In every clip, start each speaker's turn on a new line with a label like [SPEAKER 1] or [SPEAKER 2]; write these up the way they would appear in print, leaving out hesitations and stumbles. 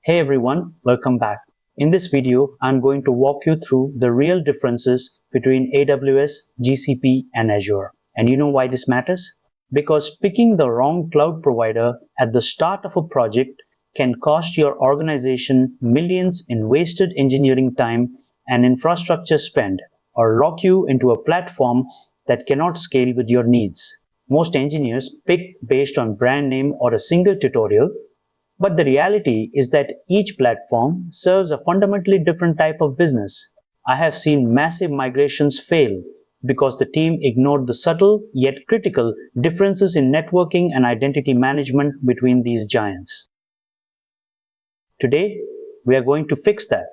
[SPEAKER 1] Hey everyone, welcome back. In this video, I'm going to walk you through the real differences between AWS, GCP, and Azure. And you know why this matters? Because picking the wrong cloud provider at the start of a project can cost your organization millions in wasted engineering time and infrastructure spend, or lock you into a platform that cannot scale with your needs. Most engineers pick based on brand name or a single tutorial, but the reality is that each platform serves a fundamentally different type of business. I have seen massive migrations fail because the team ignored the subtle yet critical differences in networking and identity management between these giants. Today, we are going to fix that.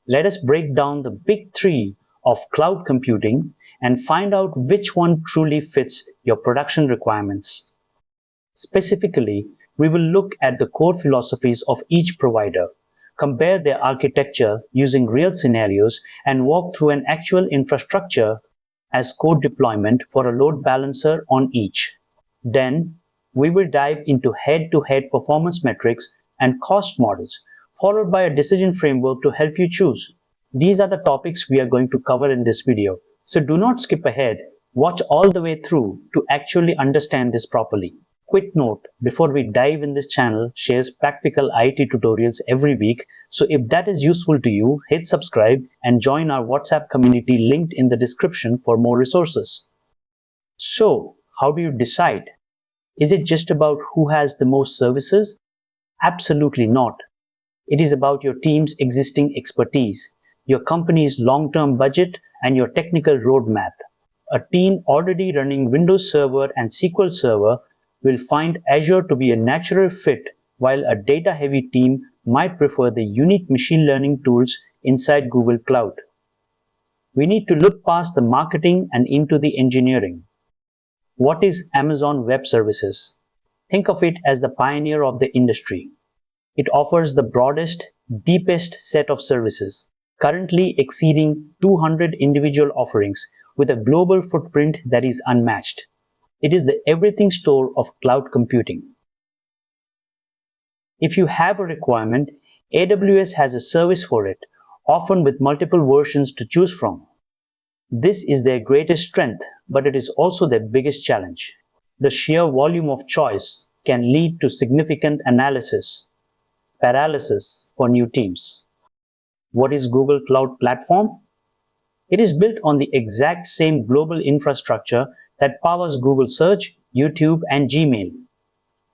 [SPEAKER 1] Let us break down the big three of cloud computing and find out which one truly fits your production requirements. Specifically, we will look at the core philosophies of each provider, compare their architecture using real scenarios, and walk through an actual infrastructure as code deployment for a load balancer on each. Then, we will dive into head-to-head performance metrics and cost models, followed by a decision framework to help you choose. These are the topics we are going to cover in this video, so do not skip ahead. Watch all the way through to actually understand this properly. Quick note, before we dive in, this channel shares practical IT tutorials every week, so if that is useful to you, hit subscribe and join our WhatsApp community linked in the description for more resources. So, how do you decide? Is it just about who has the most services? Absolutely not. It is about your team's existing expertise, your company's long-term budget, and your technical roadmap. A team already running Windows Server and SQL Server will find Azure to be a natural fit, while a data-heavy team might prefer the unique machine learning tools inside Google Cloud. We need to look past the marketing and into the engineering. What is Amazon Web Services? Think of it as the pioneer of the industry. It offers the broadest, deepest set of services, currently exceeding 200 individual offerings with a global footprint that is unmatched. It is the everything store of cloud computing. If you have a requirement, AWS has a service for it, often with multiple versions to choose from. This is their greatest strength, but it is also their biggest challenge. The sheer volume of choice can lead to significant analysis paralysis for new teams. What is Google Cloud Platform? It is built on the exact same global infrastructure that powers Google Search, YouTube, and Gmail.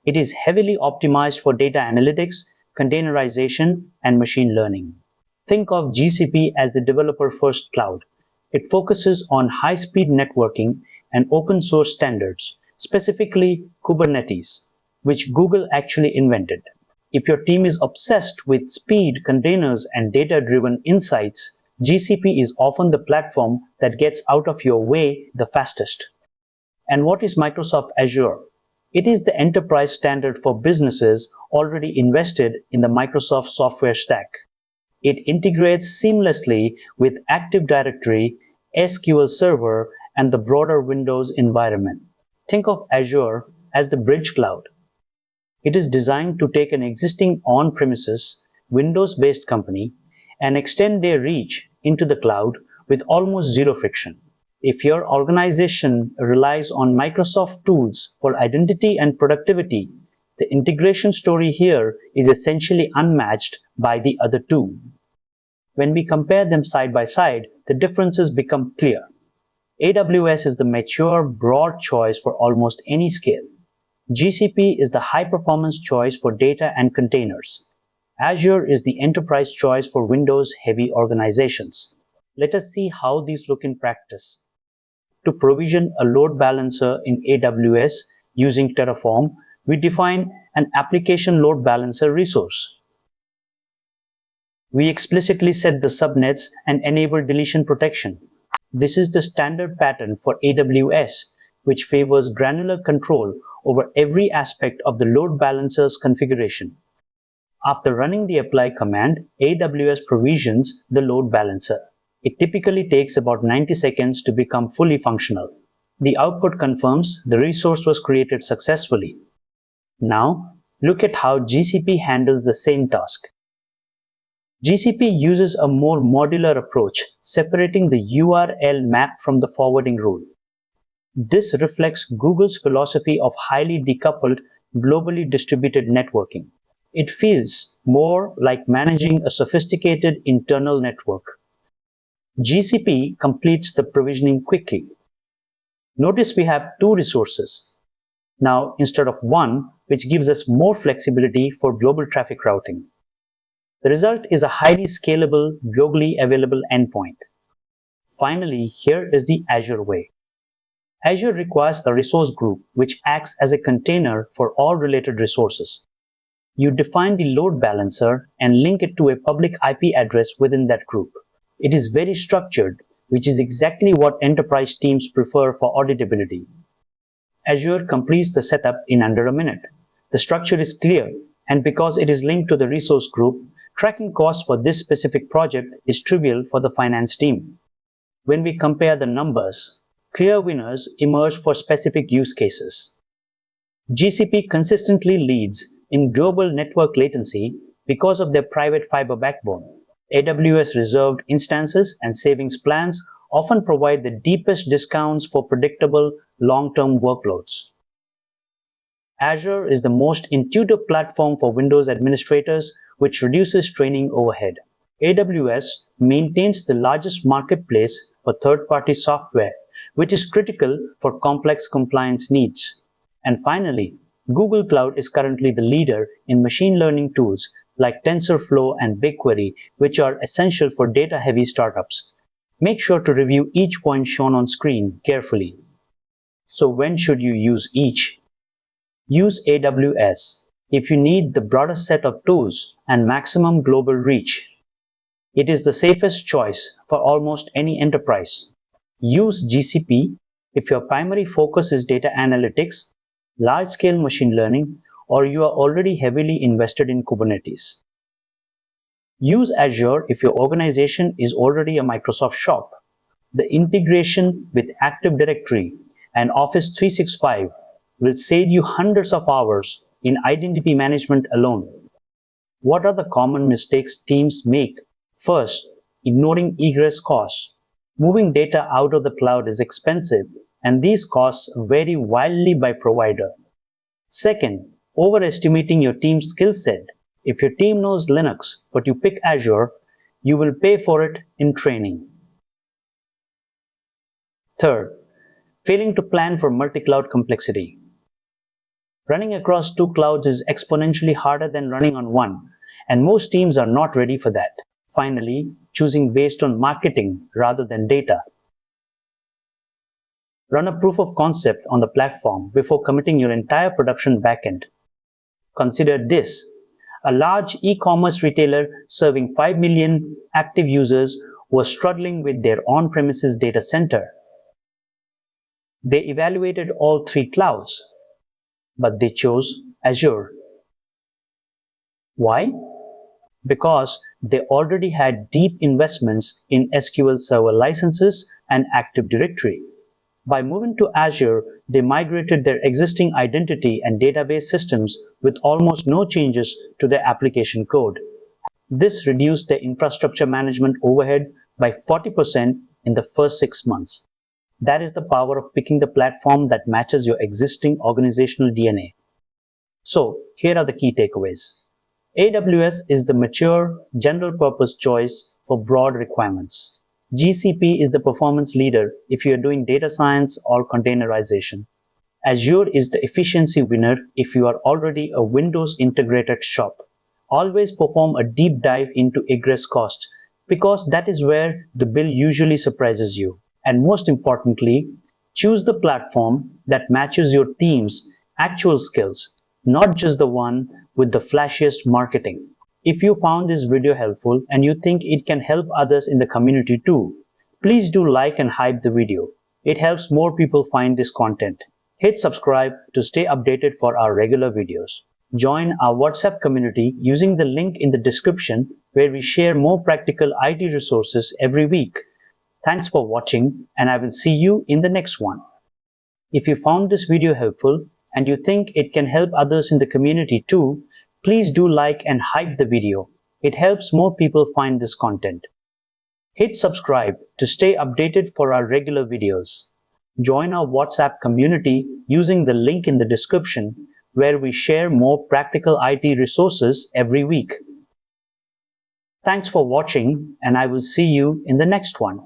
[SPEAKER 1] It is heavily optimized for data analytics, containerization, and machine learning. Think of GCP as the developer-first cloud. It focuses on high-speed networking and open-source standards, specifically Kubernetes, which Google actually invented. If your team is obsessed with speed, containers, and data-driven insights, GCP is often the platform that gets out of your way the fastest. And what is Microsoft Azure? It is the enterprise standard for businesses already invested in the Microsoft software stack. It integrates seamlessly with Active Directory, SQL Server, and the broader Windows environment. Think of Azure as the bridge cloud. It is designed to take an existing on-premises, Windows-based company and extend their reach into the cloud with almost zero friction. If your organization relies on Microsoft tools for identity and productivity, the integration story here is essentially unmatched by the other two. When we compare them side by side, the differences become clear. AWS is the mature, broad choice for almost any scale. GCP is the high-performance choice for data and containers. Azure is the enterprise choice for Windows-heavy organizations. Let us see how these look in practice. To provision a load balancer in AWS using Terraform, we define an application load balancer resource. We explicitly set the subnets and enable deletion protection. This is the standard pattern for AWS, which favors granular control over every aspect of the load balancer's configuration. After running the apply command, AWS provisions the load balancer. It typically takes about 90 seconds to become fully functional. The output confirms the resource was created successfully. Now, Look at how GCP handles the same task. GCP uses a more modular approach, separating the URL map from the forwarding rule. This reflects Google's philosophy of highly decoupled, globally distributed networking. It feels more like managing a sophisticated internal network. GCP completes the provisioning quickly. Notice we have two resources now instead of one, which gives us more flexibility for global traffic routing. The result is a highly scalable, globally available endpoint. Finally, here is the Azure way. Azure requires a resource group which acts as a container for all related resources. You define the load balancer and link it to a public IP address within that group. It is very structured, which is exactly what enterprise teams prefer for auditability. Azure completes the setup in under a minute. The structure is clear, and because it is linked to the resource group, tracking costs for this specific project is trivial for the finance team. When we compare the numbers, clear winners emerge for specific use cases. GCP consistently leads in global network latency because of their private fiber backbone. AWS reserved instances and savings plans often provide the deepest discounts for predictable long-term workloads. Azure is the most intuitive platform for Windows administrators, which reduces training overhead. AWS maintains the largest marketplace for third-party software, which is critical for complex compliance needs. And finally, Google Cloud is currently the leader in machine learning tools like TensorFlow and BigQuery, which are essential for data-heavy startups. Make sure to review each point shown on screen carefully. So when should you use each? Use AWS if you need the broadest set of tools and maximum global reach. It is the safest choice for almost any enterprise. Use GCP if your primary focus is data analytics, large-scale machine learning, or you are already heavily invested in Kubernetes. Use Azure if your organization is already a Microsoft shop. The integration with Active Directory and Office 365 will save you hundreds of hours in identity management alone. What are the common mistakes teams make? First, ignoring egress costs. Moving data out of the cloud is expensive, and these costs vary wildly by provider. Second, overestimating your team's skill set. If your team knows Linux, but you pick Azure, you will pay for it in training. Third, failing to plan for multi-cloud complexity. Running across two clouds is exponentially harder than running on one, and most teams are not ready for that. Finally, choosing based on marketing rather than data. Run a proof of concept on the platform before committing your entire production backend. Consider this. A large e-commerce retailer serving 5 million active users was struggling with their on-premises data center. They evaluated all three clouds, but they chose Azure. Why? Because they already had deep investments in SQL Server licenses and Active Directory. By moving to Azure, they migrated their existing identity and database systems with almost no changes to their application code. This reduced their infrastructure management overhead by 40% in the first 6 months. That is the power of picking the platform that matches your existing organizational DNA. So, here are the key takeaways. AWS is the mature, general-purpose choice for broad requirements. GCP is the performance leader if you are doing data science or containerization. Azure is the efficiency winner if you are already a Windows integrated shop. Always perform a deep dive into egress cost because that is where the bill usually surprises you. And most importantly, choose the platform that matches your team's actual skills, not just the one with the flashiest marketing. If you found this video helpful and you think it can help others in the community too, please do like and hype the video. It helps more people find this content. Hit subscribe to stay updated for our regular videos. Join our WhatsApp community using the link in the description where we share more practical IT resources every week. Thanks for watching, and I will see you in the next one. If you found this video helpful and you think it can help others in the community too, please do like and hype the video. It helps more people find this content. Hit subscribe to stay updated for our regular videos. Join our WhatsApp community using the link in the description, where we share more practical IT resources every week. Thanks for watching, and I will see you in the next one.